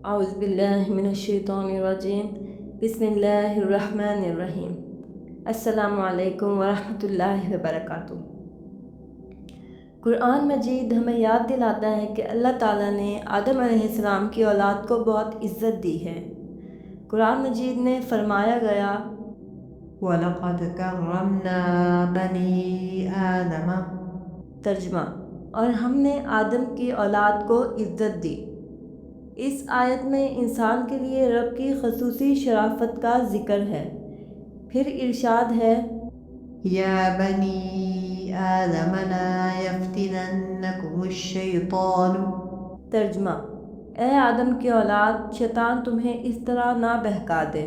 اعوذ باللہ من الشیطان الرجیم بسم اللہ الرحمن الرحیم۔ السلام علیکم ورحمۃ اللہ وبرکاتہ۔ قرآن مجید ہمیں یاد دلاتا ہے کہ اللہ تعالیٰ نے آدم علیہ السلام کی اولاد کو بہت عزت دی ہے۔ قرآن مجید میں فرمایا گیا وَلَقَدْ كَرَّمْنَا بَنِي آدَمَ۔ ترجمہ: اور ہم نے آدم کی اولاد کو عزت دی۔ اس آیت میں انسان کے لیے رب کی خصوصی شرافت کا ذکر ہے۔ پھر ارشاد ہے یا بنی آدم لا یفتننکم الشیطان۔ ترجمہ: اے آدم کی اولاد، شیطان تمہیں اس طرح نہ بہکا دے۔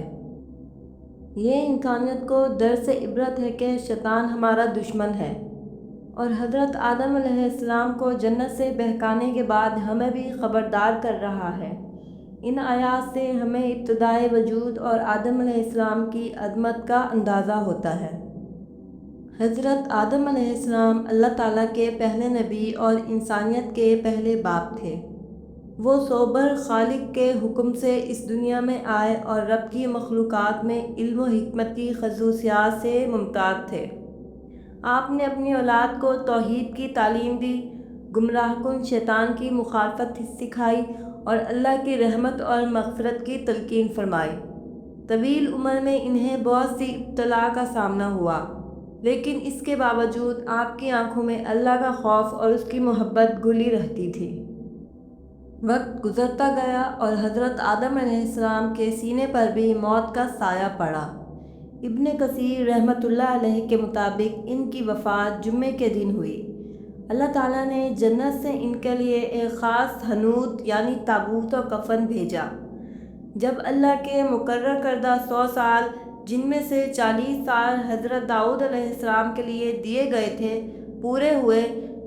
یہ انسانیت کو درس عبرت ہے کہ شیطان ہمارا دشمن ہے، اور حضرت آدم علیہ السلام کو جنت سے بہکانے کے بعد ہمیں بھی خبردار کر رہا ہے۔ ان آیات سے ہمیں ابتدائے وجود اور آدم علیہ السلام کی عظمت کا اندازہ ہوتا ہے۔ حضرت آدم علیہ السلام اللہ تعالیٰ کے پہلے نبی اور انسانیت کے پہلے باپ تھے۔ وہ صوبر خالق کے حکم سے اس دنیا میں آئے اور رب کی مخلوقات میں علم و حکمت کی خصوصیات سے ممتاز تھے۔ آپ نے اپنی اولاد کو توحید کی تعلیم دی، گمراہ کن شیطان کی مخالفت سکھائی اور اللہ کی رحمت اور مغفرت کی تلقین فرمائی۔ طویل عمر میں انہیں بہت سی ابتلا کا سامنا ہوا، لیکن اس کے باوجود آپ کی آنکھوں میں اللہ کا خوف اور اس کی محبت گھلی رہتی تھی۔ وقت گزرتا گیا اور حضرت آدم علیہ السلام کے سینے پر بھی موت کا سایہ پڑا۔ ابن کثیر رحمۃ اللہ علیہ کے مطابق ان کی وفات جمعے کے دن ہوئی۔ اللہ تعالیٰ نے جنت سے ان کے لیے ایک خاص حنوط یعنی تابوت و کفن بھیجا۔ جب اللہ کے مقرر کردہ 100 سال، جن میں سے 40 سال حضرت داؤد علیہ السلام کے لیے دیے گئے تھے، پورے ہوئے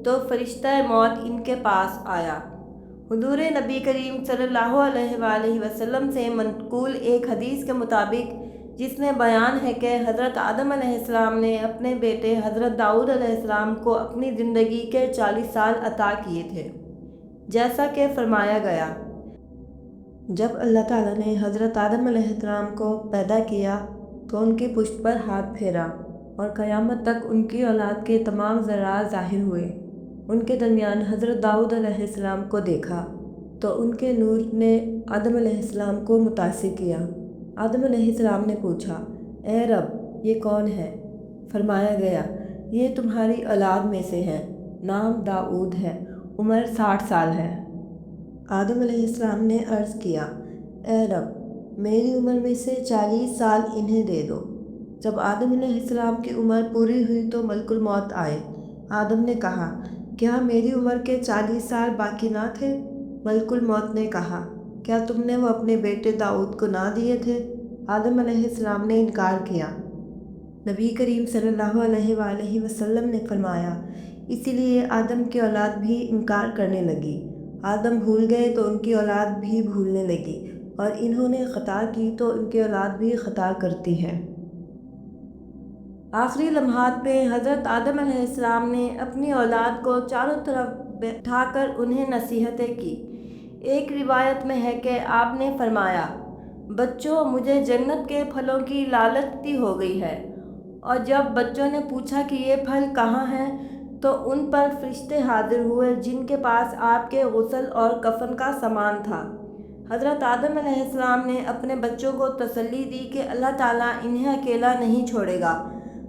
تو فرشتہ موت ان کے پاس آیا۔ حضور نبی کریم صلی اللہ علیہ وآلہ وسلم سے منقول ایک حدیث کے مطابق، جس میں بیان ہے کہ حضرت آدم علیہ السلام نے اپنے بیٹے حضرت داؤد علیہ السلام کو اپنی زندگی کے 40 سال عطا کیے تھے، جیسا کہ فرمایا گیا۔ جب اللہ تعالیٰ نے حضرت آدم علیہ السلام کو پیدا کیا تو ان کی پشت پر ہاتھ پھیرا اور قیامت تک ان کی اولاد کے تمام ذرات ظاہر ہوئے۔ ان کے درمیان حضرت داؤد علیہ السلام کو دیکھا تو ان کے نور نے آدم علیہ السلام کو متاثر کیا۔ آدم علیہ السلام نے پوچھا، اے رب، یہ کون ہے؟ فرمایا گیا، یہ تمہاری اولاد میں سے ہے، نام داؤد ہے، عمر 60 سال ہے۔ آدم علیہ السلام نے عرض کیا، اے رب، میری عمر میں سے 40 سال انہیں دے دو۔ جب آدم علیہ السلام کی عمر پوری ہوئی تو ملک الموت آئے۔ آدم نے کہا، کیا میری عمر کے 40 سال باقی نہ تھے؟ ملک الموت نے کہا، کیا تم نے وہ اپنے بیٹے داؤد کو نہ دیے تھے؟ آدم علیہ السلام نے انکار کیا۔ نبی کریم صلی اللہ علیہ وآلہ وسلم نے فرمایا، اسی لیے آدم کی اولاد بھی انکار کرنے لگی۔ آدم بھول گئے تو ان کی اولاد بھی بھولنے لگی، اور انہوں نے خطا کی تو ان کی اولاد بھی خطا کرتی ہے۔ آخری لمحات میں حضرت آدم علیہ السلام نے اپنی اولاد کو چاروں طرف بٹھا کر انہیں نصیحتیں کی۔ ایک روایت میں ہے کہ آپ نے فرمایا، بچوں، مجھے جنت کے پھلوں کی لالچ ہو گئی ہے۔ اور جب بچوں نے پوچھا کہ یہ پھل کہاں ہیں تو ان پر فرشتے حاضر ہوئے جن کے پاس آپ کے غسل اور کفن کا سامان تھا۔ حضرت آدم علیہ السلام نے اپنے بچوں کو تسلی دی کہ اللہ تعالیٰ انہیں اکیلا نہیں چھوڑے گا،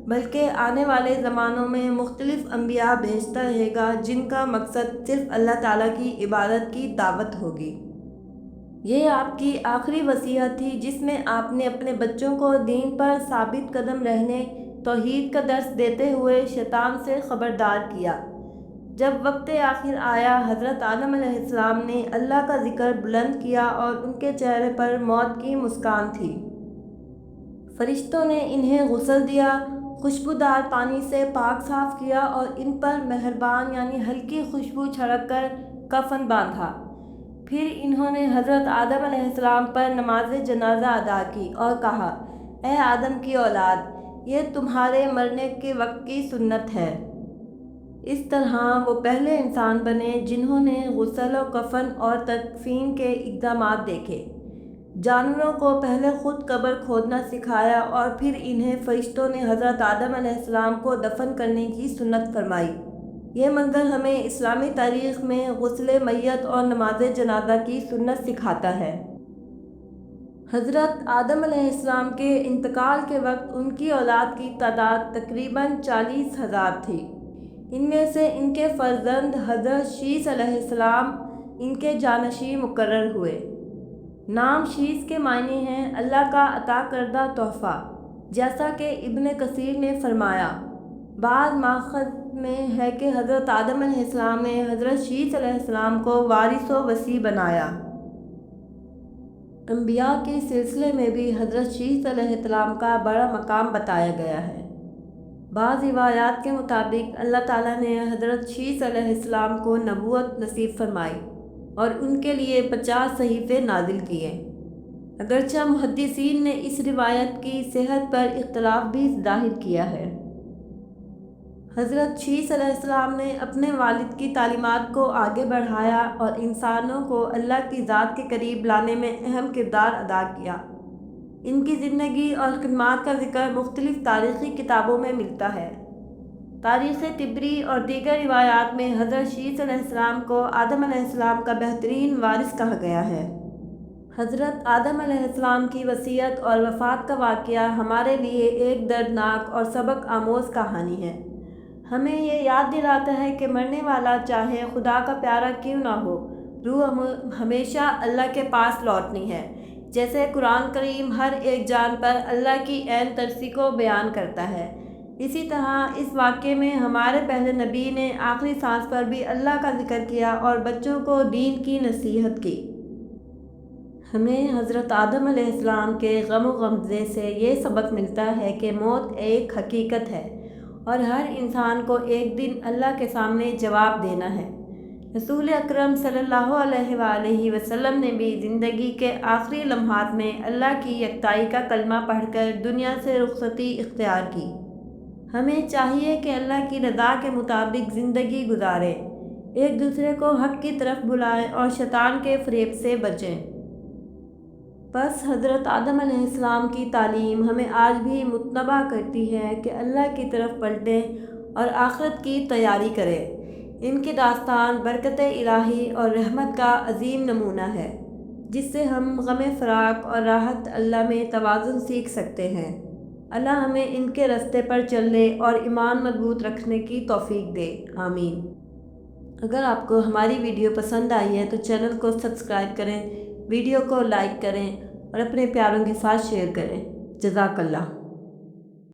بلکہ آنے والے زمانوں میں مختلف انبیاء بھیجتا رہے گا جن کا مقصد صرف اللہ تعالیٰ کی عبادت کی دعوت ہوگی۔ یہ آپ کی آخری وصیت تھی جس میں آپ نے اپنے بچوں کو دین پر ثابت قدم رہنے، توحید کا درس دیتے ہوئے شیطان سے خبردار کیا۔ جب وقت آخر آیا، حضرت آدم علیہ السلام نے اللہ کا ذکر بلند کیا اور ان کے چہرے پر موت کی مسکان تھی۔ فرشتوں نے انہیں غسل دیا، خوشبودار پانی سے پاک صاف کیا اور ان پر مہربان یعنی ہلکی خوشبو چھڑک کر کفن باندھا۔ پھر انہوں نے حضرت آدم علیہ السلام پر نماز جنازہ ادا کی اور کہا، اے آدم کی اولاد، یہ تمہارے مرنے کے وقت کی سنت ہے۔ اس طرح وہ پہلے انسان بنے جنہوں نے غسل و کفن اور تدفین کے اقدامات دیکھے۔ جانوروں کو پہلے خود قبر کھودنا سکھایا اور پھر انہیں فرشتوں نے حضرت آدم علیہ السلام کو دفن کرنے کی سنت فرمائی۔ یہ منظر ہمیں اسلامی تاریخ میں غسل میت اور نماز جنازہ کی سنت سکھاتا ہے۔ حضرت آدم علیہ السلام کے انتقال کے وقت ان کی اولاد کی تعداد تقریباً 40,000 تھی۔ ان میں سے ان کے فرزند حضرت شیث علیہ السلام ان کے جانشین مقرر ہوئے۔ نام شیث کے معنی ہیں اللہ کا عطا کردہ تحفہ، جیسا کہ ابن کثیر نے فرمایا۔ بعض مآخذ میں ہے کہ حضرت آدم علیہ السلام نے حضرت شیث علیہ السلام کو وارث و وصی بنایا۔ انبیاء کے سلسلے میں بھی حضرت شیث علیہ السلام کا بڑا مقام بتایا گیا ہے۔ بعض روایات کے مطابق اللہ تعالیٰ نے حضرت شیث علیہ السلام کو نبوت نصیب فرمائی اور ان کے لیے 50 صحیفے نازل کیے۔ اگرچہ محدثین نے اس روایت کی صحت پر اختلاف بھی ظاہر کیا ہے۔ حضرت شیث علیہ السلام نے اپنے والد کی تعلیمات کو آگے بڑھایا اور انسانوں کو اللہ کی ذات کے قریب لانے میں اہم کردار ادا کیا۔ ان کی زندگی اور خدمات کا ذکر مختلف تاریخی کتابوں میں ملتا ہے۔ تاریخ طبری اور دیگر روایات میں حضرت شیث علیہ السلام کو آدم علیہ السلام کا بہترین وارث کہا گیا ہے۔ حضرت آدم علیہ السلام کی وصیت اور وفات کا واقعہ ہمارے لیے ایک دردناک اور سبق آموز کہانی ہے۔ ہمیں یہ یاد دلاتا ہے کہ مرنے والا چاہے خدا کا پیارا کیوں نہ ہو، روح ہمیشہ اللہ کے پاس لوٹنی ہے۔ جیسے قرآن کریم ہر ایک جان پر اللہ کی عین ترسی کو بیان کرتا ہے، اسی طرح اس واقعے میں ہمارے پہلے نبی نے آخری سانس پر بھی اللہ کا ذکر کیا اور بچوں کو دین کی نصیحت کی۔ ہمیں حضرت آدم علیہ السلام کے غم و غمزے سے یہ سبق ملتا ہے کہ موت ایک حقیقت ہے اور ہر انسان کو ایک دن اللہ کے سامنے جواب دینا ہے۔ رسول اکرم صلی اللہ علیہ وآلہ وسلم نے بھی زندگی کے آخری لمحات میں اللہ کی یکتائی کا کلمہ پڑھ کر دنیا سے رخصتی اختیار کی۔ ہمیں چاہیے کہ اللہ کی رضا کے مطابق زندگی گزاریں، ایک دوسرے کو حق کی طرف بلائیں اور شیطان کے فریب سے بچیں۔ بس حضرت آدم علیہ السلام کی تعلیم ہمیں آج بھی متنبہ کرتی ہے کہ اللہ کی طرف پلٹیں اور آخرت کی تیاری کریں۔ ان کی داستان برکت الہی اور رحمت کا عظیم نمونہ ہے، جس سے ہم غم فراق اور راحت اللہ میں توازن سیکھ سکتے ہیں۔ اللہ ہمیں ان کے راستے پر چلنے اور ایمان مضبوط رکھنے کی توفیق دے، آمین۔ اگر آپ کو ہماری ویڈیو پسند آئی ہے تو چینل کو سبسکرائب کریں، ویڈیو کو لائک کریں اور اپنے پیاروں کے ساتھ شیئر کریں۔ جزاک اللہ۔